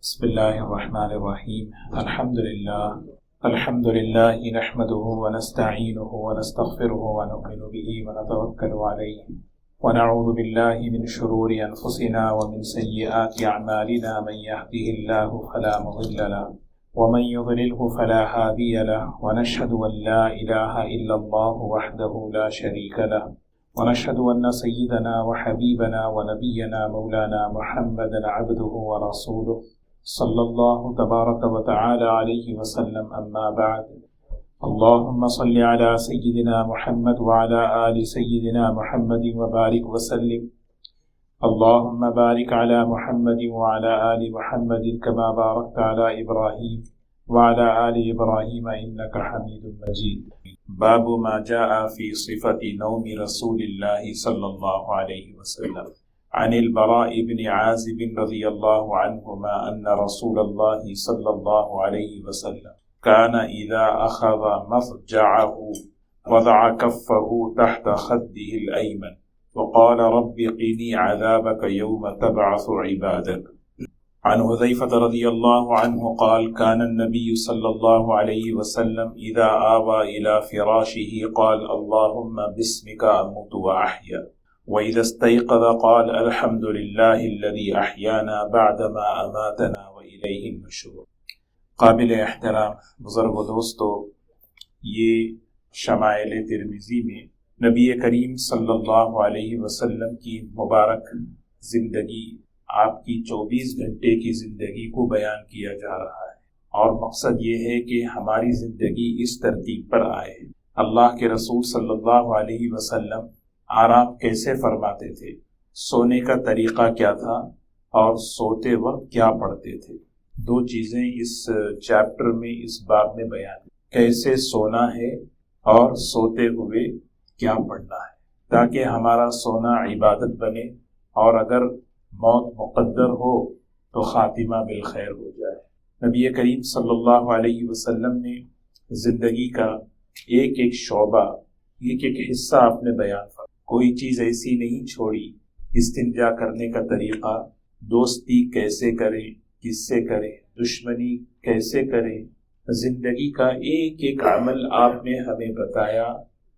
بسم الله الرحمن الرحيم. الحمد لله نحمده ونستعينه ونستغفره ونؤمن به ونتوكل عليه ونعوذ بالله من شرور أنفسنا ومن سيئات أعمالنا. من يهده الله فلا مضل له ومن يضلله فلا هادي له ونشهد أن لا إله إلا الله وحده لا شريك له ونشهد أن سيدنا وحبيبنا ونبينا مولانا محمدا عبده ورسوله صلى الله تبارك وتعالى عليه وسلم. أما بعد، اللهم صل على سيدنا محمد وعلى آل سيدنا محمد وبارك وسلم. اللهم بارك على محمد وعلى آل محمد كما باركت على إبراهيم وعلى آل إبراهيم إنك حميد مجيد. باب ما جاء في صفة نوم رسول الله صلى الله عليه وسلم. عن البراء بن عازب رضي الله عنهما أن رسول الله صلى الله عليه وسلم كان إذا أخذ مضجعه وضع كفه تحت خده الأيمن وقال رب قني عذابك يوم تبعث عبادك. عن حذيفة رضي الله عنه قال كان النبي صلى الله عليه وسلم إذا آوى إلى فراشه قال اللهم باسمك أموت وأحيا، وإذا استيقظ قال الحمد لله الذي أحيانا بعدما أماتنا وإليه النشور. قابل احترام بزرگ و دوستو، یہ شمائل ترمذی میں نبی کریم صلی اللہ علیہ وسلم کی مبارک زندگی، آپ کی 24 گھنٹے کی زندگی کو بیان کیا جا رہا ہے، اور مقصد یہ ہے کہ ہماری زندگی اس ترتیب پر آئے۔ اللہ کے رسول صلی اللہ علیہ وسلم آرام کیسے فرماتے تھے، سونے کا طریقہ کیا تھا، اور سوتے وقت کیا پڑھتے تھے۔ دو چیزیں اس چیپٹر میں، اس باب میں بیان ہیں، کیسے سونا ہے اور سوتے ہوئے کیا پڑھنا ہے، تاکہ ہمارا سونا عبادت بنے، اور اگر موت مقدر ہو تو خاتمہ بالخیر ہو جائے۔ نبی کریم صلی اللہ علیہ وسلم نے زندگی کا ایک ایک شعبہ، ایک ایک حصہ آپ نے بیان فرمایا، کوئی چیز ایسی نہیں چھوڑی۔ استنجا کرنے کا طریقہ، دوستی کیسے کریں، کس سے کریں، دشمنی کیسے کریں، زندگی کا ایک ایک عمل آپ نے ہمیں بتایا،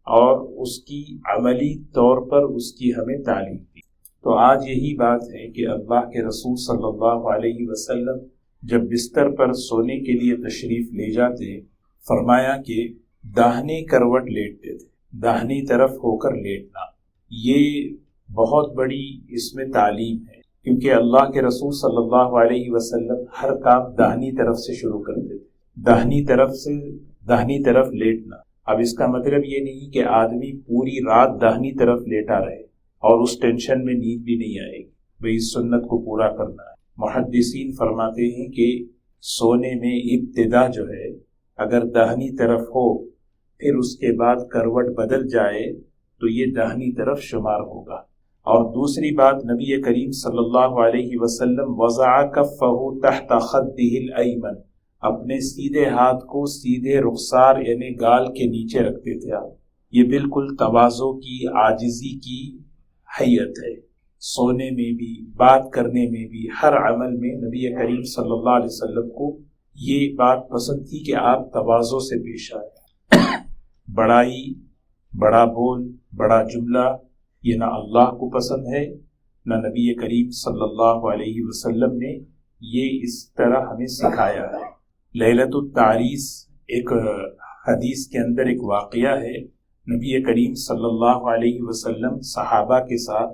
اور اس کی عملی طور پر اس کی ہمیں تعلیم دی۔ تو آج یہی بات ہے کہ اللہ کے رسول صلی اللہ علیہ وسلم جب بستر پر سونے کے لیے تشریف لے جاتے، فرمایا کہ داہنی کروٹ لیٹتے تھے، داہنی طرف ہو کر لیٹنا۔ یہ بہت بڑی اس میں تعلیم ہے، کیونکہ اللہ کے رسول صلی اللہ علیہ وسلم ہر کام داہنی طرف سے شروع کرتے تھے، داہنی طرف لیٹنا۔ اب اس کا مطلب یہ نہیں کہ آدمی پوری رات داہنی طرف لیٹا رہے اور اس ٹینشن میں نیند بھی نہیں آئے گی، بھئی اس سنت کو پورا کرنا ہے۔ محدثین فرماتے ہیں کہ سونے میں ابتدا جو ہے، اگر داہنی طرف ہو، پھر اس کے بعد کروٹ بدل جائے تو یہ داہنی طرف شمار ہوگا۔ اور دوسری بات، نبی کریم صلی اللہ علیہ وسلم وضع کفہ تحت خدہ الایمن، اپنے سیدھے ہاتھ کو سیدھے رخسار یعنی گال کے نیچے رکھتے تھے آپ۔ یہ بالکل تواضع کی، عاجزی کی حیت ہے۔ سونے میں بھی، بات کرنے میں بھی، ہر عمل میں نبی کریم صلی اللہ علیہ وسلم کو یہ بات پسند تھی کہ آپ تواضع سے پیش آئے۔ بڑائی، بڑا بول، بڑا جملہ، یہ نہ اللہ کو پسند ہے، نہ نبی کریم صلی اللہ علیہ وسلم نے یہ اس طرح ہمیں سکھایا ہے۔ لیلۃ التعریس ایک حدیث کے اندر ایک واقعہ ہے، نبی کریم صلی اللہ علیہ وسلم صحابہ کے ساتھ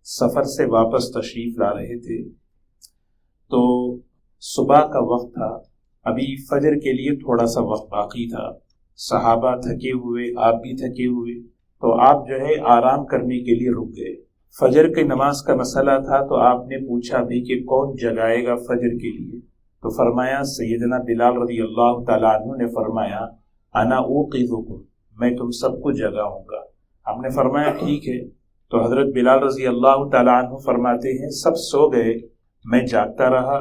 سفر سے واپس تشریف لا رہے تھے، تو صبح کا وقت تھا، ابھی فجر کے لیے تھوڑا سا وقت باقی تھا، صحابہ تھکے ہوئے، آپ بھی تھکے ہوئے، تو آپ جو ہے آرام کرنے کے لیے رک گئے۔ فجر کی نماز کا مسئلہ تھا، تو آپ نے پوچھا بھی کہ کون جگائے گا فجر کے لیے؟ تو فرمایا سیدنا بلال رضی اللہ تعالیٰ عنہ نے فرمایا انا اوقظکم، میں تم سب کو جگاؤں گا۔ ہم نے فرمایا ٹھیک ہے۔ تو حضرت بلال رضی اللہ تعالیٰ عنہ فرماتے ہیں سب سو گئے، میں جاگتا رہا،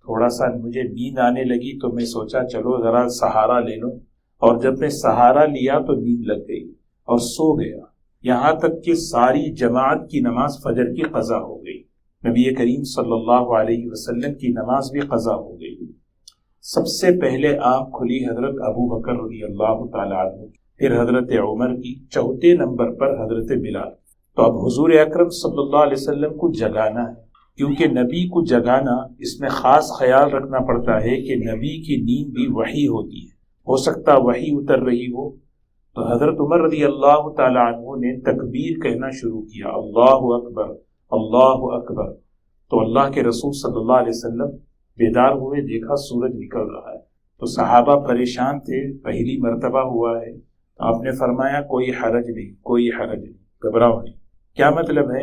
تھوڑا سا مجھے نیند آنے لگی تو میں سوچا چلو ذرا سہارا لے لوں، اور جب میں سہارا لیا تو نیند لگ گئی اور سو گیا، یہاں تک کہ ساری جماعت کی نماز فجر کی قضا ہو گئی۔ نبی کریم صلی اللہ علیہ وسلم کی نماز بھی قضا ہو گئی۔ سب سے پہلے آنکھ کھلی حضرت ابو بکر رضی اللہ تعالی عنہ، پھر حضرت عمر کی، چوتھے نمبر پر حضرت بلال۔ تو اب حضور اکرم صلی اللہ علیہ وسلم کو جگانا ہے، کیونکہ نبی کو جگانا اس میں خاص خیال رکھنا پڑتا ہے کہ نبی کی نیند بھی وحی ہوتی ہے، ہو سکتا وحی اتر رہی ہو۔ تو حضرت عمر رضی اللہ تعالی عنہ نے تکبیر کہنا شروع کیا، اللہ اکبر اللہ اکبر۔ تو اللہ کے رسول صلی اللہ علیہ وسلم بیدار ہوئے، دیکھا سورج نکل رہا ہے۔ تو صحابہ پریشان تھے، پہلی مرتبہ ہوا ہے۔ تو آپ نے فرمایا کوئی حرج نہیں، کوئی حرج نہیں، گھبراؤ نہیں۔ کیا مطلب ہے؟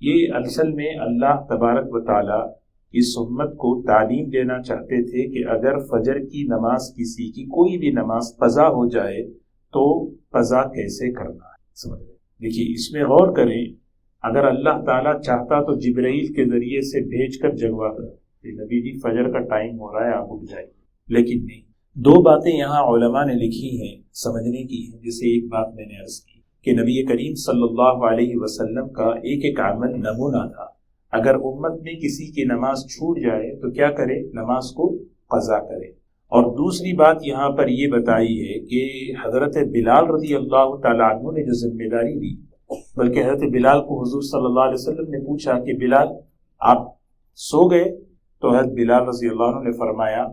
یہ اصل میں اللہ تبارک و تعالی اس امت کو تعلیم دینا چاہتے تھے کہ اگر فجر کی نماز کسی کی کوئی بھی نماز قضا ہو جائے تو قضا کیسے کرنا ہے، سمجھ رہے؟ دیکھیے اس میں غور کریں، اگر اللہ تعالیٰ چاہتا تو جبرائیل کے ذریعے سے بھیج کر جگواتا کہ نبی جی فجر کا ٹائم ہو رہا ہے، آپ اٹھ جائیے، لیکن نہیں۔ دو باتیں یہاں علماء نے لکھی ہیں سمجھنے کی ہیں، جیسے ایک بات میں نے عرض کی کہ نبی کریم صلی اللہ علیہ وسلم کا ایک ایک عمل نمونہ تھا۔ اگر امت میں کسی کی نماز چھوٹ جائے تو کیا کرے؟ نماز کو قضا کرے۔ اور دوسری بات یہاں پر یہ بتائی ہے کہ حضرت بلال رضی اللہ تعالیٰ عنہ نے جو ذمہ داری دی، بلکہ حضرت بلال کو حضور صلی اللہ علیہ وسلم نے پوچھا کہ بلال آپ سو گئے؟ تو حضرت بلال رضی اللہ عنہ نے فرمایا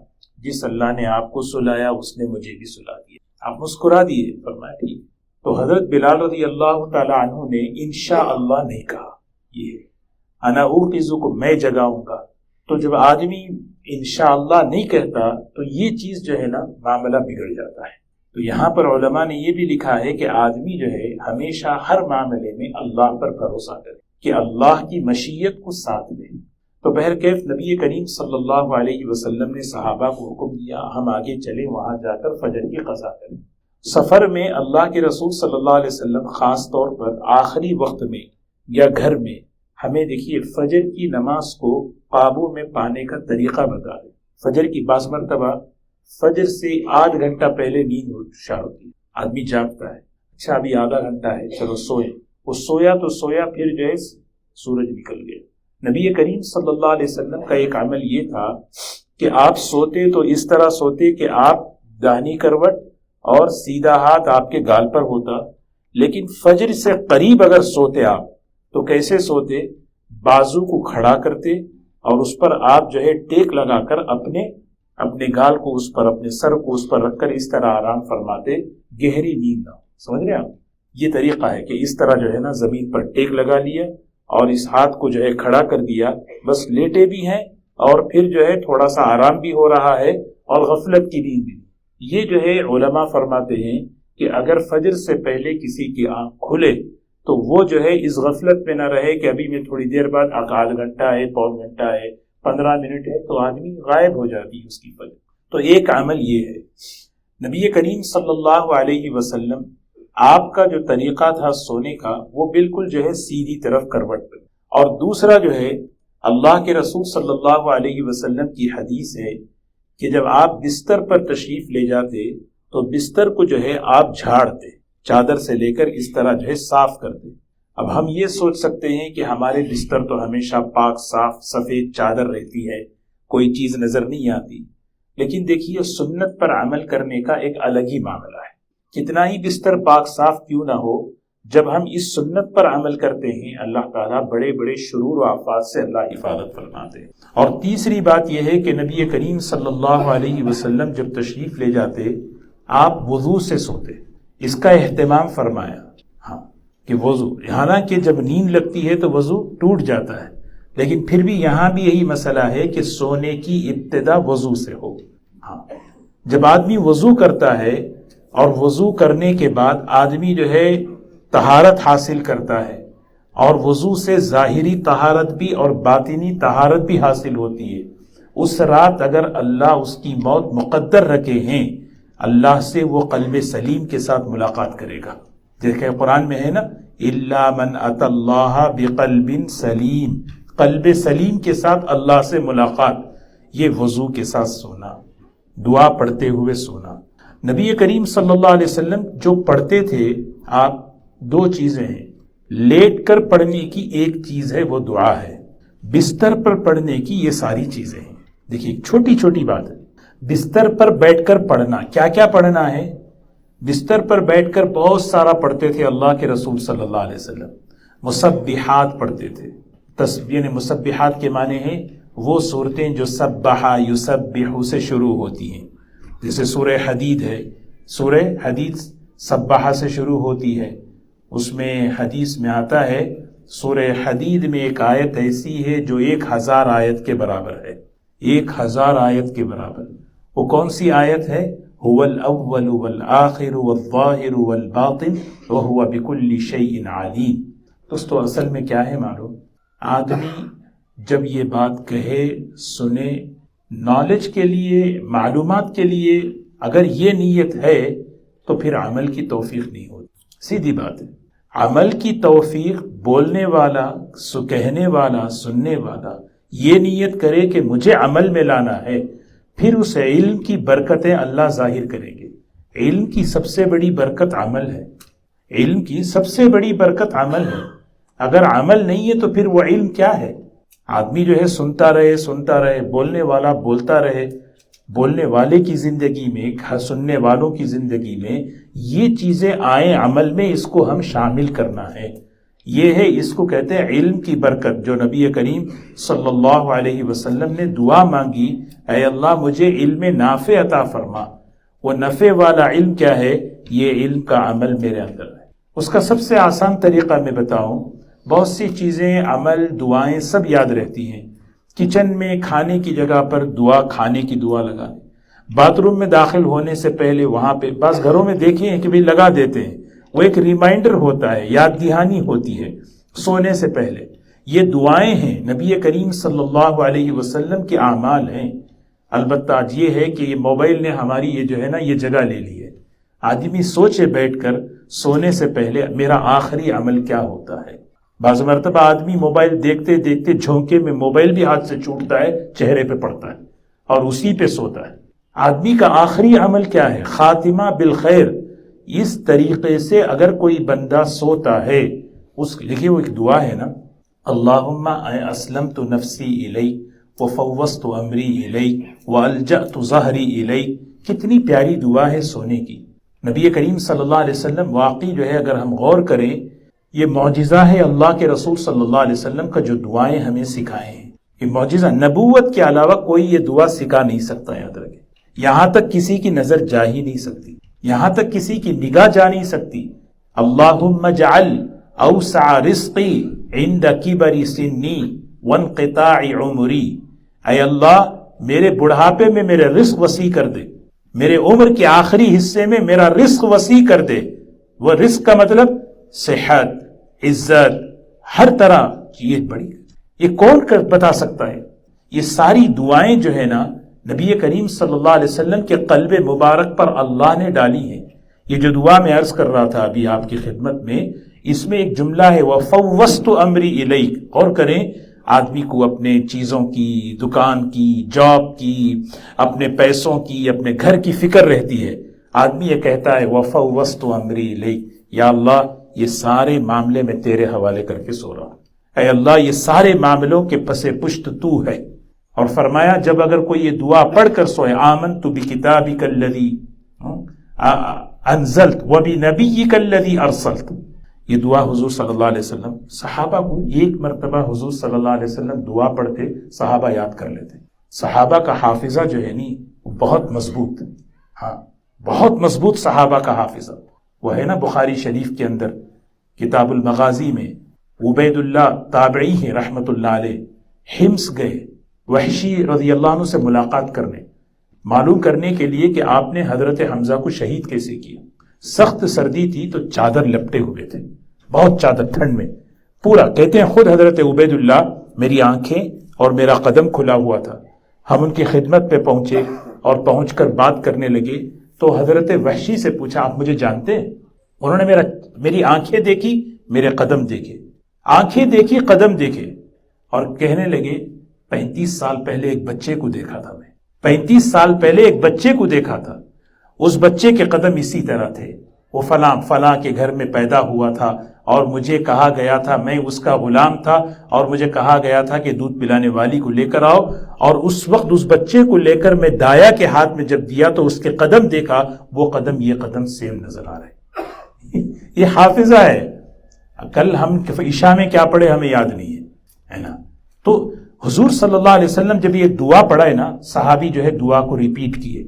جس اللہ نے آپ کو سلایا اس نے مجھے بھی سلا دیا۔ آپ مسکرا دیے، فرمایا ٹھیک۔ تو حضرت بلال رضی اللہ تعالیٰ عنہ نے انشاءاللہ نہیں کہا، یہ انا اوقظکم، میں جگاؤں گا۔ تو جب آدمی انشاءاللہ نہیں کہتا تو یہ چیز جو ہے نا معاملہ بگڑ جاتا ہے۔ تو یہاں پر علماء نے یہ بھی لکھا ہے کہ آدمی جو ہے ہمیشہ ہر معاملے میں اللہ پر بھروسہ کرے کہ اللہ کی مشیت کو ساتھ لے۔ تو بہرکیف نبی کریم صلی اللہ علیہ وسلم نے صحابہ کو حکم دیا ہم آگے چلیں، وہاں جا کر فجر کی قضا کریں۔ سفر میں اللہ کے رسول صلی اللہ علیہ وسلم خاص طور پر آخری وقت میں یا گھر میں ہمیں دیکھیے فجر کی نماز کو قابو میں پانے کا طریقہ بتا دیں۔ فجر کی بعض مرتبہ فجر سے آدھ گھنٹہ پہلے نیند شروع ہوتی ہے، آدمی جاگتا ہے، اچھا ابھی آدھا گھنٹہ ہے چلو سوئے، وہ سویا تو سویا، پھر جو ہے سورج نکل گیا۔ نبی کریم صلی اللہ علیہ وسلم کا ایک عمل یہ تھا کہ آپ سوتے تو اس طرح سوتے کہ آپ داہنی کروٹ اور سیدھا ہاتھ آپ کے گال پر ہوتا، لیکن فجر سے قریب اگر سوتے آپ تو کیسے سوتے؟ بازو کو کھڑا کرتے اور اس پر آپ جو ہے ٹیک لگا کر اپنے گال کو اس پر، اپنے سر کو اس پر رکھ کر اس طرح آرام فرماتے، گہری نیند نہ ہو۔ سمجھ رہے ہیں آپ؟ یہ طریقہ ہے کہ اس طرح جو ہے نا زمین پر ٹیک لگا لیا اور اس ہاتھ کو جو ہے کھڑا کر دیا، بس لیٹے بھی ہیں اور پھر جو ہے تھوڑا سا آرام بھی ہو رہا ہے اور غفلت کی نیند بھی۔ یہ جو ہے علماء فرماتے ہیں کہ اگر فجر سے پہلے کسی کی آنکھ کھلے تو وہ جو ہے اس غفلت میں نہ رہے کہ ابھی میں تھوڑی دیر بعد آدھ گھنٹہ ہے، پون گھنٹہ ہے، 15 منٹ ہے، تو آدمی غائب ہو جاتی ہے اس کی فجر۔ تو ایک عمل یہ ہے۔ نبی کریم صلی اللہ علیہ وسلم آپ کا جو طریقہ تھا سونے کا وہ بالکل جو ہے سیدھی طرف کروٹ پہ، اور دوسرا جو ہے اللہ کے رسول صلی اللہ علیہ وسلم کی حدیث ہے کہ جب آپ بستر پر تشریف لے جاتے تو بستر کو جو ہے آپ جھاڑتے، چادر سے لے کر اس طرح جو ہے صاف کرتے۔ اب ہم یہ سوچ سکتے ہیں کہ ہمارے بستر تو ہمیشہ پاک صاف سفید چادر رہتی ہے، کوئی چیز نظر نہیں آتی، لیکن دیکھیے سنت پر عمل کرنے کا ایک الگ ہی معاملہ ہے۔ کتنا ہی بستر پاک صاف کیوں نہ ہو، جب ہم اس سنت پر عمل کرتے ہیں اللہ تعالیٰ بڑے بڑے شرور و آفات سے اللہ حفاظت فرماتے ہیں۔ اور تیسری بات یہ ہے کہ نبی کریم صلی اللہ علیہ وسلم جب تشریف لے جاتے آپ وضو سے سوتے، اس کا اہتمام فرمایا، ہاں کہ وضو، حالانکہ جب نیند لگتی ہے تو وضو ٹوٹ جاتا ہے، لیکن پھر بھی یہاں بھی یہی مسئلہ ہے کہ سونے کی ابتدا وضو سے ہو۔ ہاں جب آدمی وضو کرتا ہے اور وضو کرنے کے بعد آدمی جو ہے طہارت حاصل کرتا ہے، اور وضو سے ظاہری طہارت بھی اور باطنی طہارت بھی حاصل ہوتی ہے، اس رات اگر اللہ اس کی موت مقدر رکھے ہیں اللہ سے وہ قلب سلیم کے ساتھ ملاقات کرے گا۔ جیسے قرآن میں ہے نا الا من اتى اللہ بقلب سلیم، قلب سلیم کے ساتھ اللہ سے ملاقات، یہ وضو کے ساتھ سونا، دعا پڑھتے ہوئے سونا۔ نبی کریم صلی اللہ علیہ وسلم جو پڑھتے تھے، آپ دو چیزیں ہیں، لیٹ کر پڑھنے کی ایک چیز ہے وہ دعا ہے، بستر پر پڑھنے کی یہ ساری چیزیں ہیں. دیکھیے چھوٹی چھوٹی بات ہے. بستر پر بیٹھ کر پڑھنا، کیا کیا پڑھنا ہے؟ بستر پر بیٹھ کر بہت سارا پڑھتے تھے اللہ کے رسول صلی اللہ علیہ وسلم. مسبحات پڑھتے تھے. یعنی مسبحات کے معنی ہیں وہ صورتیں جو سبحا یسبح سے شروع ہوتی ہیں. جیسے سورہ حدید ہے، سورہ حدید سبحا سے شروع ہوتی ہے. اس میں حدیث میں آتا ہے سورہ حدید میں ایک آیت ایسی ہے جو 1000 آیت کے برابر ہے. 1000 آیت کے برابر. وہ کون سی آیت ہے؟ هو الاول والآخر والظاہر والباطن وهو بكل شیء علیم. دوستو اصل میں کیا ہے معلوم؟ آدمی جب یہ بات کہے، سنے، نالج کے لیے، معلومات کے لیے اگر یہ نیت ہے تو پھر عمل کی توفیق نہیں ہوتی. سیدھی بات ہے. عمل کی توفیق بولنے والا، کہنے والا، سننے والا یہ نیت کرے کہ مجھے عمل میں لانا ہے، پھر اس علم کی برکتیں اللہ ظاہر کریں گے. علم کی سب سے بڑی برکت عمل ہے. علم کی سب سے بڑی برکت عمل ہے. اگر عمل نہیں ہے تو پھر وہ علم کیا ہے؟ آدمی جو ہے سنتا رہے، بولنے والا بولتا رہے. بولنے والے کی زندگی میں، سننے والوں کی زندگی میں یہ چیزیں آئیں عمل میں، اس کو ہم شامل کرنا ہے. یہ ہے، اس کو کہتے ہیں علم کی برکت. جو نبی کریم صلی اللہ علیہ وسلم نے دعا مانگی، اے اللہ مجھے علم نافع عطا فرما. وہ نفع والا علم کیا ہے؟ یہ علم کا عمل میرے اندر ہے. اس کا سب سے آسان طریقہ میں بتاؤں، بہت سی چیزیں، عمل، دعائیں سب یاد رہتی ہیں. کچن میں کھانے کی جگہ پر دعا، کھانے کی دعا لگانے. باتھ روم میں داخل ہونے سے پہلے وہاں پہ بعض گھروں میں دیکھیں ہیں کہ بھی لگا دیتے ہیں. وہ ایک ریمائنڈر ہوتا ہے، یاد دہانی ہوتی ہے سونے سے پہلے. یہ دعائیں ہیں، نبی کریم صلی اللہ علیہ وسلم کے اعمال ہیں. البتہ آج یہ ہے کہ یہ موبائل نے ہماری یہ جو ہے نا یہ جگہ لے لی ہے. آدمی سوچے بیٹھ کر سونے سے پہلے میرا آخری عمل کیا ہوتا ہے. بعض مرتبہ آدمی موبائل دیکھتے دیکھتے جھونکے میں موبائل بھی ہاتھ سے چھوٹتا ہے، چہرے پہ پڑتا ہے اور اسی پہ سوتا ہے. آدمی کا آخری عمل کیا ہے؟ خاتمہ بالخیر. اس طریقے سے اگر کوئی بندہ سوتا ہے، لکھیے وہ ایک دعا ہے نا، اللہم اسلمت نفسی الیک وفوضت امری الیک والجأت ظہری الیک. کتنی پیاری دعا ہے سونے کی. نبی کریم صلی اللہ علیہ وسلم واقعی جو ہے اگر ہم غور کریں، یہ معجزہ ہے اللہ کے رسول صلی اللہ علیہ وسلم کا جو دعائیں ہمیں سکھائے ہیں. یہ معجزہ، نبوت کے علاوہ کوئی یہ دعا سکھا نہیں سکتا. یاد رکھیں، یہاں تک کسی کی نظر جا ہی نہیں سکتی، یہاں تک کسی کی نگاہ جا نہیں سکتی. اللہم اجعل اوسع رزقی عند کبر سنی وانقطاع عمری. اے اللہ میرے بڑھاپے میں میرے رزق وسیع کر دے، میرے عمر کے آخری حصے میں میرا رزق وسیع کر دے. وہ رزق کا مطلب صحت، عزت، ہر طرح. یہ کون بتا سکتا ہے؟ یہ ساری دعائیں جو ہے نا نبی کریم صلی اللہ علیہ وسلم کے قلب مبارک پر اللہ نے ڈالی ہیں. یہ جو دعا میں عرض کر رہا تھا ابھی آپ کی خدمت میں، اس میں ایک جملہ ہے وَفَوَّضْتُ أَمْرِي إِلَيْكَ. غور کریں، آدمی کو اپنے چیزوں کی، دکان کی، جاب کی، اپنے پیسوں کی، اپنے گھر کی فکر رہتی ہے. آدمی یہ کہتا ہے وَفَوَّضْتُ أَمْرِي إِلَيْكَ، یا اللہ یہ سارے معاملے میں تیرے حوالے کر کے سو رہا ہوں. اے اللہ یہ سارے معاملوں کے پس پشت تو ہے. اور فرمایا جب اگر کوئی یہ دعا پڑھ کر سوئے، آمنت بکتابک الذی انزلت وبنبیک الذی ارسلت. یہ دعا حضور صلی اللہ علیہ وسلم صحابہ کو ایک مرتبہ حضور صلی اللہ علیہ وسلم دعا پڑھتے، صحابہ یاد کر لیتے. صحابہ کا حافظہ جو ہے نی بہت مضبوط، ہاں بہت مضبوط صحابہ کا حافظہ. وہ ہے نا بخاری شریف کے اندر کتاب المغازی میں عبید اللہ تابعی ہیں رحمت اللہ علیہ، حمص گئے وحشی رضی اللہ عنہ سے ملاقات کرنے، معلوم کرنے کے لیے کہ آپ نے حضرت حمزہ کو شہید کیسے کیا. سخت سردی تھی تو چادر لپٹے ہوئے تھے، بہت چادر ٹھنڈ میں پورا. کہتے ہیں خود حضرت عبید اللہ، میری آنکھیں اور میرا قدم کھلا ہوا تھا. ہم ان کی خدمت پہ پہنچے اور پہنچ کر بات کرنے لگے تو حضرت وحشی سے پوچھا آپ مجھے جانتے ہیں؟ انہوں نے میری آنکھیں دیکھی، میرے قدم دیکھے، آنکھیں دیکھی، قدم دیکھے، اور کہنے لگے 35 سال پہلے ایک بچے کو دیکھا تھا میں، 35 سال پہلے ایک بچے کو دیکھا تھا. اس بچے کے قدم اسی طرح تھے، وہ فلاں کے گھر میں پیدا ہوا تھا اور مجھے کہا گیا تھا، میں اس کا غلام تھا، اور مجھے کہا گیا تھا کہ دودھ پلانے والی کو لے کر آؤ، اور اس وقت اس بچے کو لے کر میں دایا کے ہاتھ میں جب دیا تو اس کے قدم دیکھا، وہ قدم یہ قدم سیم نظر آ رہے یہ حافظہ ہے. کل ہم عشاء میں کیا پڑھے ہمیں یاد نہیں ہے نا. تو حضور صلی اللہ علیہ وسلم جب یہ دعا پڑھا ہے نا، صحابی جو ہے دعا کو ریپیٹ کیے.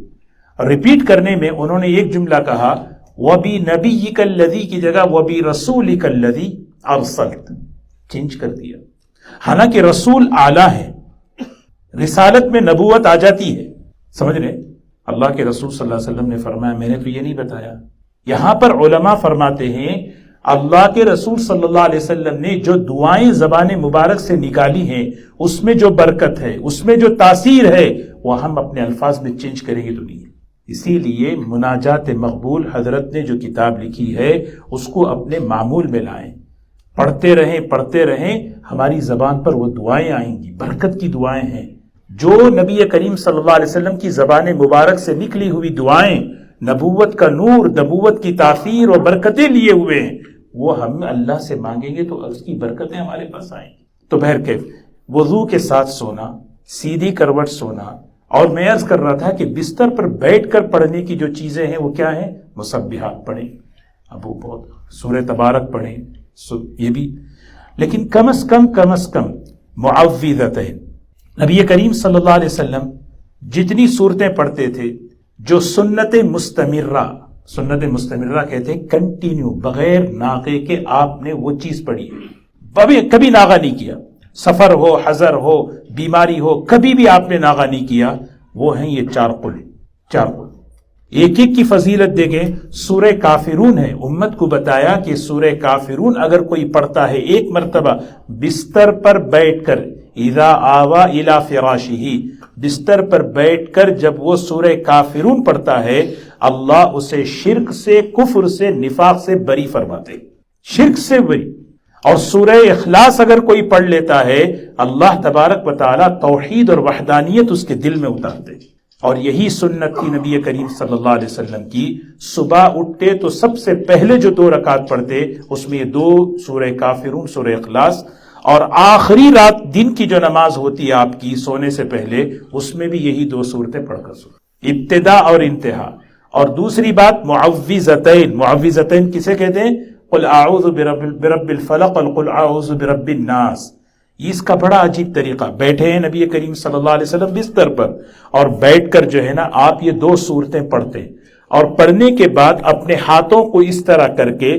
ریپیٹ کرنے میں انہوں نے ایک جملہ کہا، وَبِنَبِيِّكَ الَّذِي کی جگہ وَبِرَسُولِكَ الَّذِي أَرْسَلْتَ، چینج کر دیا. حالانکہ رسول اعلیٰ ہے، رسالت میں نبوت آ جاتی ہے، سمجھ رہے؟ اللہ کے رسول صلی اللہ علیہ وسلم نے فرمایا میں نے تو یہ نہیں بتایا. یہاں پر علماء فرماتے ہیں اللہ کے رسول صلی اللہ علیہ وسلم نے جو دعائیں زبان مبارک سے نکالی ہیں اس میں جو برکت ہے، اس میں جو تاثیر ہے، وہ ہم اپنے الفاظ میں چینج کریں گے تو نہیں. اسی لیے مناجات مقبول حضرت نے جو کتاب لکھی ہے اس کو اپنے معمول میں لائیں، پڑھتے رہیں، ہماری زبان پر وہ دعائیں آئیں گی، برکت کی دعائیں ہیں. جو نبی کریم صلی اللہ علیہ وسلم کی زبان مبارک سے نکلی ہوئی دعائیں، نبوت کا نور، نبوت کی تاثیر اور برکتیں لیے ہوئے ہیں، وہ ہم اللہ سے مانگیں گے تو اس کی برکتیں ہمارے پاس آئیں گی. تو بہرکیف وضو کے ساتھ سونا، سیدھی کروٹ سونا، اور میں عرض کر رہا تھا کہ بستر پر بیٹھ کر پڑھنے کی جو چیزیں ہیں وہ کیا ہیں؟ مسبحات پڑھیں، اب وہ بہت سورہ تبارک پڑھیں، یہ بھی، لیکن کم از کم معوذتین. نبی کریم صلی اللہ علیہ وسلم جتنی صورتیں پڑھتے تھے جو سنت مستمرہ کہتے ہیں کنٹینیو، بغیر ناغے کے آپ نے وہ چیز پڑھی ہے، کبھی ناغہ نہیں کیا. سفر ہو، حضر ہو، بیماری ہو، کبھی بھی آپ نے ناغہ نہیں کیا. وہ ہیں یہ چار قل. ایک کی فضیلت دیکھیں. سورہ کافرون ہے، امت کو بتایا کہ سورہ کافرون اگر کوئی پڑھتا ہے ایک مرتبہ بستر پر بیٹھ کر، اذا آوا الی فراشہ، بستر پر بیٹھ کر جب وہ سورہ کافرون پڑھتا ہے، اللہ اسے شرک سے، کفر سے، نفاق سے بری فرماتے، شرک سے بری. اور سورہ اخلاص اگر کوئی پڑھ لیتا ہے، اللہ تبارک و تعالی توحید اور وحدانیت اس کے دل میں اتارتے. اور یہی سنت تھی نبی کریم صلی اللہ علیہ وسلم کی. صبح اٹھتے تو سب سے پہلے جو 2 رکعت پڑھتے اس میں یہ 2 سورہ کافرون، سورہ اخلاص، اور آخری رات دن کی جو نماز ہوتی ہے آپ کی سونے سے پہلے، اس میں بھی یہی 2 صورتیں پڑھ کر سو، ابتدا اور انتہا. اور دوسری بات معوذتین کسے کہتے ہیں؟ قل اعوذ برب الفلق اور قل اعوذ برب الناس. اس کا بڑا عجیب طریقہ، بیٹھے ہیں نبی کریم صلی اللہ علیہ وسلم بستر پر، اور بیٹھ کر جو ہے نا آپ یہ 2 صورتیں پڑھتے ہیں، اور پڑھنے کے بعد اپنے ہاتھوں کو اس طرح کر کے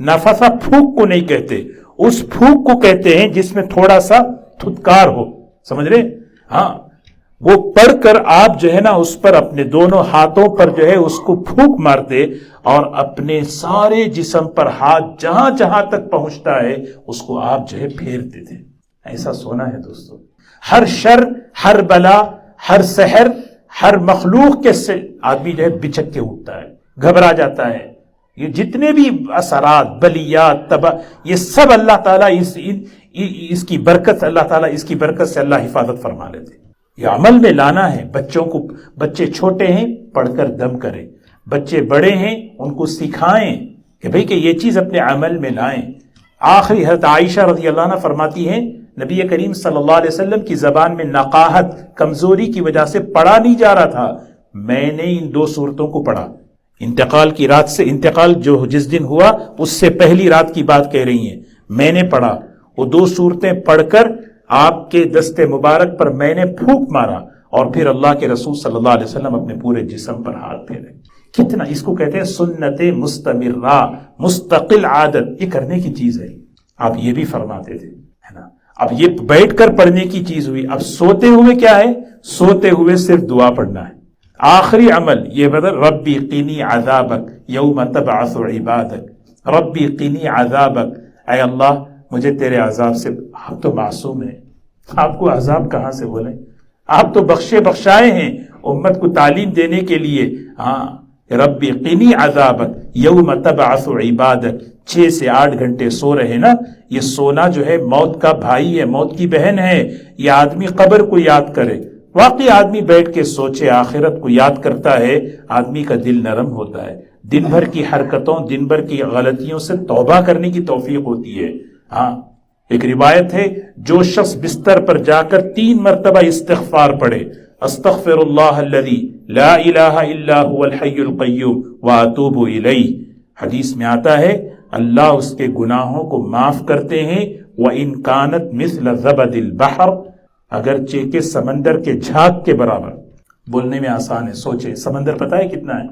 نفثا پھونک کو نہیں کہتے، اس پھونک کو کہتے ہیں جس میں تھوڑا سا تھتکار ہو، سمجھ رہے؟ ہاں، وہ پڑھ کر آپ جو ہے نا اس پر اپنے دونوں ہاتھوں پر جو ہے اس کو پھونک مارتے، اور اپنے سارے جسم پر ہاتھ جہاں جہاں تک پہنچتا ہے اس کو آپ جو ہے پھیرتے تھے. ایسا سونا ہے دوستو. ہر شر، ہر بلا، ہر سحر، ہر مخلوق کے سے آدمی جو ہے بچک کے اٹھتا ہے، گھبرا جاتا ہے. یہ جتنے بھی اثرات، بلیات، یہ سب اللہ تعالیٰ اس کی برکت، اللہ تعالیٰ اس کی برکت سے اللہ حفاظت فرما لیتے. یہ عمل میں لانا ہے. بچے چھوٹے ہیں پڑھ کر دم کریں، بچے بڑے ہیں ان کو سکھائیں کہ بھئی کہ یہ چیز اپنے عمل میں لائیں. آخری حضرت عائشہ رضی اللہ عنہ فرماتی ہیں نبی کریم صلی اللہ علیہ وسلم کی زبان میں نقاہت، کمزوری کی وجہ سے پڑھا نہیں جا رہا تھا. میں نے ان 2 صورتوں کو پڑھا. انتقال کی رات سے، انتقال جو جس دن ہوا اس سے پہلی رات کی بات کہہ رہی ہیں، میں نے پڑھا. وہ 2 صورتیں پڑھ کر آپ کے دست مبارک پر میں نے پھونک مارا، اور پھر اللہ کے رسول صلی اللہ علیہ وسلم اپنے پورے جسم پر ہاتھ پھیرے. کتنا، اس کو کہتے ہیں سنت مستمرہ، مستقل عادت. یہ کرنے کی چیز ہے. آپ یہ بھی فرماتے تھے ہے نا. اب یہ بیٹھ کر پڑھنے کی چیز ہوئی. اب سوتے ہوئے کیا ہے؟ سوتے ہوئے صرف دعا پڑھنا ہے. آخری عمل یہ بدل، ربی قینی عذابک یوم تبعث عبادک، ربی قینی عذابک، اے اللہ مجھے تیرے عذاب سے. آپ تو معصوم ہیں، آپ کو عذاب کہاں سے بولیں؟ آپ تو بخشائے ہیں امت کو تعلیم دینے کے لیے. ہاں، ربی قینی عذابک یوم تبعث عبادک. 6 سے 8 گھنٹے سو رہے نا. یہ سونا جو ہے موت کا بھائی ہے، موت کی بہن ہے. یہ آدمی قبر کو یاد کرے، واقعی آدمی بیٹھ کے سوچے، آخرت کو یاد کرتا ہے، آدمی کا دل نرم ہوتا ہے، دن بھر کی حرکتوں، دن بھر کی غلطیوں سے توبہ کرنے کی توفیق ہوتی ہے۔ ہاں، ایک روایت ہے، جو شخص بستر پر جا کر 3 مرتبہ استغفار پڑھے، استغفر اللہ الذی لا الہ الا هو الحی القیوم واتوب الیہ، حدیث میں آتا ہے اللہ اس کے گناہوں کو معاف کرتے ہیں، وَإِن كَانَتْ مِثْلَ زَبَدِ الْبَحْرِ، اگرچہ کہ سمندر کے جھاگ کے برابر۔ بولنے میں آسان ہے، سوچے سمندر پتہ ہے کتنا ہے؟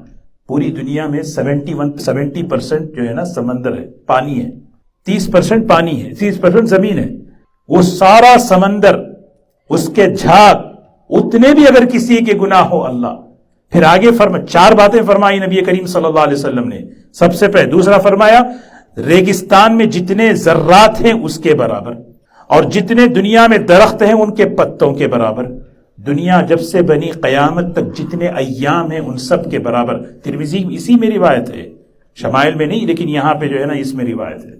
پوری دنیا میں 70% جو ہے نا سمندر ہے، پانی ہے، 30% پانی ہے، 30% زمین ہے۔ وہ سارا سمندر، اس کے جھاگ، اتنے بھی اگر کسی کے گناہ ہو اللہ، پھر آگے 4 باتیں فرمائی نبی کریم صلی اللہ علیہ وسلم نے۔ سب سے پہلے دوسرا فرمایا ریگستان میں جتنے ذرات ہیں اس کے برابر، اور جتنے دنیا میں درخت ہیں ان کے پتوں کے برابر، دنیا جب سے بنی قیامت تک جتنے ایام ہیں ان سب کے برابر۔ ترمذی اسی میں روایت ہے، شمائل میں نہیں، لیکن یہاں پہ جو ہے نا اس میں روایت ہے،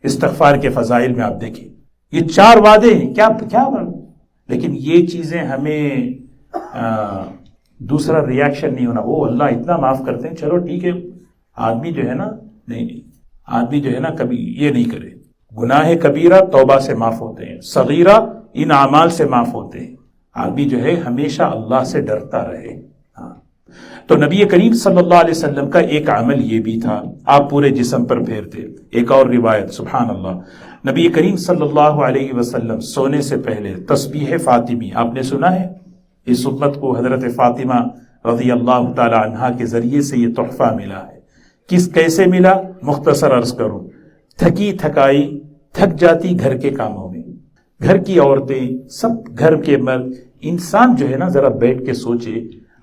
استغفار کے فضائل میں آپ دیکھیں، یہ 4 وعدے ہیں، کیا لیکن یہ چیزیں ہمیں دوسرا ریاکشن نہیں ہونا، وہ اللہ اتنا معاف کرتے ہیں، چلو ٹھیک ہے، آدمی جو ہے نا نہیں، آدمی جو ہے نا کبھی یہ نہیں کرے، گناہ کبیرہ توبہ سے معاف ہوتے ہیں، صغیرہ ان اعمال سے معاف ہوتے ہیں، آدمی جو ہے ہمیشہ اللہ سے ڈرتا رہے۔ ہاں، تو نبی کریم صلی اللہ علیہ وسلم کا ایک عمل یہ بھی تھا، آپ پورے جسم پر پھیرتے۔ ایک اور روایت، سبحان اللہ، نبی کریم صلی اللہ علیہ وسلم سونے سے پہلے تسبیح فاطمی، آپ نے سنا ہے؟ اس امت کو حضرت فاطمہ رضی اللہ تعالی عنہا کے ذریعے سے یہ تحفہ ملا ہے۔ کیسے ملا؟ مختصر عرض کروں، تھکی تھکائی، تھک جاتی گھر کے کاموں میں، گھر کی عورتیں، سب گھر کے مرد، انسان جو ہے نا ذرا بیٹھ کے سوچے،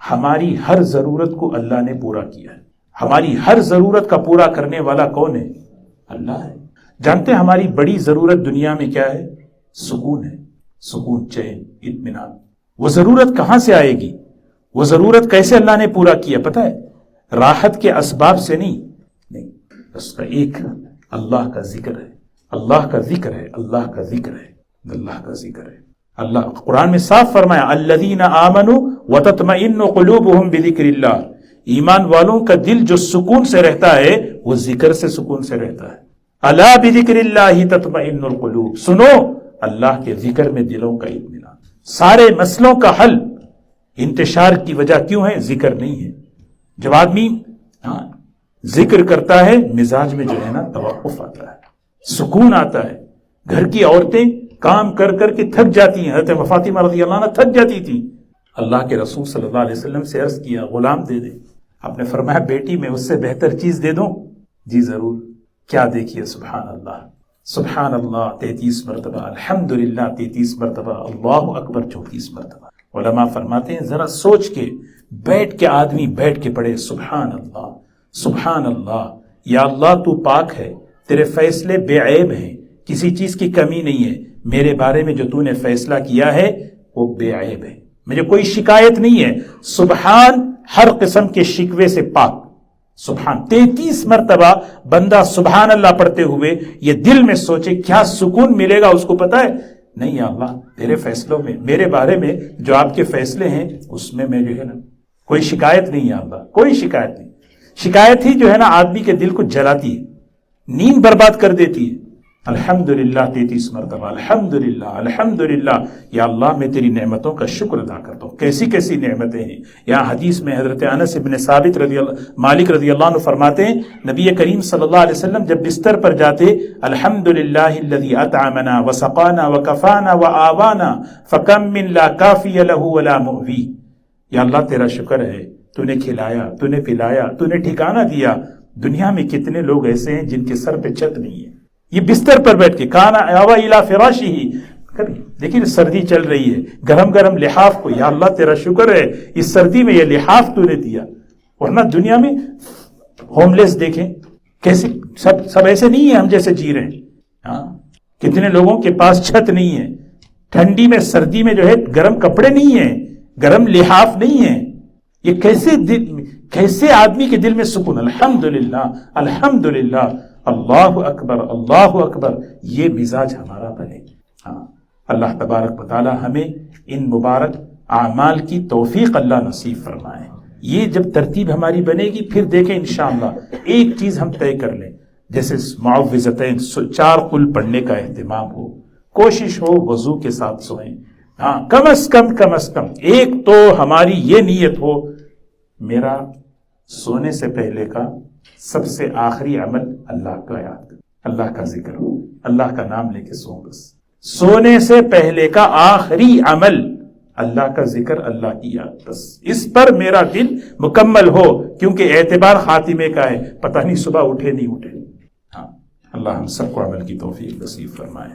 ہماری ہر ضرورت کو اللہ نے پورا کیا ہے، ہماری ہر ضرورت کا پورا کرنے والا کون ہے؟ اللہ ہے۔ جانتے ہیں ہماری بڑی ضرورت دنیا میں کیا ہے؟ سکون ہے، سکون، چین، اطمینان۔ وہ ضرورت کہاں سے آئے گی؟ وہ ضرورت کیسے اللہ نے پورا کیا پتہ ہے؟ راحت کے اسباب سے نہیں، اس کا ایک اللہ کا ذکر ہے، اللہ کا ذکر ہے، اللہ کا ذکر ہے، اللہ کا ذکر ہے۔ اللہ قرآن میں صاف فرمایا الذین آمنوا وتطمئن قلوبهم بذکر اللہ، ایمان والوں کا دل جو سکون سے رہتا ہے وہ ذکر سے سکون سے رہتا ہے۔ الا بذکر اللہ تطمئن القلوب، سنو اللہ کے ذکر میں دلوں کا اطمینان۔ سارے مسئلوں کا حل انتشار کی وجہ کیوں ہے؟ ذکر نہیں ہے۔ جب آدمی ذکر کرتا ہے مزاج میں جو ہے نا توقف آتا ہے، سکون آتا ہے۔ گھر کی عورتیں کام کر کر کے تھک جاتی ہیں، حضرت فاطمہ رضی اللہ عنہ تھک جاتی تھی، اللہ کے رسول صلی اللہ علیہ وسلم سے عرض کیا غلام دے دے، آپ نے فرمایا بیٹی میں اس سے بہتر چیز دے دوں؟ جی ضرور۔ کیا دیکھیے، سبحان اللہ، سبحان اللہ 33 مرتبہ، الحمدللہ 33 مرتبہ، اللہ اکبر 34 مرتبہ۔ علماء فرماتے ہیں ذرا سوچ کے بیٹھ کے آدمی بیٹھ کے پڑھے سبحان اللہ، سبحان اللہ، یا اللہ تو پاک ہے، تیرے فیصلے بے عیب ہیں، کسی چیز کی کمی نہیں ہے، میرے بارے میں جو تو نے فیصلہ کیا ہے وہ بے عیب ہے، مجھے کوئی شکایت نہیں ہے، سبحان ہر قسم کے شکوے سے پاک۔ سبحان 33 مرتبہ بندہ سبحان اللہ پڑھتے ہوئے یہ دل میں سوچے کیا سکون ملے گا، اس کو پتا ہے نہیں یا اللہ تیرے فیصلوں میں، میرے بارے میں جو آپ کے فیصلے ہیں اس میں جو ہے نا کوئی شکایت نہیں ہے اللہ، کوئی شکایت نہیں۔ شکایت ہی جو ہے نا آدمی کے دل کو جلاتی ہے، نیند برباد کر دیتی ہے۔ الحمدللہ 33 مرتبہ، الحمدللہ الحمدللہ، یا اللہ میں تیری نعمتوں کا شکر ادا کرتا ہوں۔ کیسی کیسی نعمتیں ہیں۔ یہاں حدیث میں حضرت انس بن ثابت مالک رضی اللہ عنہ فرماتے ہیں نبی کریم صلی اللہ علیہ وسلم جب بستر پر جاتے الحمدللہ الذی اطعمنا وسقانا وکفانا وآوانا فکم من لا کافی لہ ولا مؤوی، یا اللہ تیرا شکر ہے، تو نے کھلایا، تو نے پلایا، تو نے ٹھکانہ دیا۔ دنیا میں کتنے لوگ ایسے ہیں جن کے سر پہ چھت نہیں ہے، یہ بستر پر بیٹھ کے کانا آوا الی فراشی، کبھی لیکن سردی چل رہی ہے، گرم گرم لحاف کو، یا اللہ تیرا شکر ہے اس سردی میں یہ لحاف تو نے دیا۔ ورنہ دنیا میں ہوم لیس دیکھیں کیسے، سب ایسے نہیں ہیں ہم جیسے جی رہے ہیں۔ ہاں کتنے لوگوں کے پاس چھت نہیں ہے، ٹھنڈی میں سردی میں جو ہے گرم کپڑے نہیں ہیں، گرم لحاف نہیں ہیں۔ یہ کیسے آدمی کے دل میں سکون، الحمدللہ الحمدللہ، اللہ اکبر اللہ اکبر، یہ مزاج ہمارا بنے۔ ہاں اللہ تبارک و تعالی ہمیں ان مبارک اعمال کی توفیق اللہ نصیب فرمائے۔ یہ جب ترتیب ہماری بنے گی پھر دیکھیں انشاءاللہ ایک چیز ہم طے کر لیں، جیسے معوذتین 4 قل پڑھنے کا اہتمام ہو، کوشش ہو وضو کے ساتھ سوئیں، ہاں کم از کم ایک تو ہماری یہ نیت ہو، میرا سونے سے پہلے کا سب سے آخری عمل اللہ کا یاد، اللہ کا ذکر ہو، اللہ کا نام لے کے سو، بس سونے سے پہلے کا آخری عمل اللہ کا ذکر، اللہ کی یاد، بس اس پر میرا دل مکمل ہو، کیونکہ اعتبار خاتمے کا ہے، پتہ نہیں صبح اٹھے نہیں اٹھے۔ ہاں اللہ ہم سب کو عمل کی توفیق نصیب فرمائے۔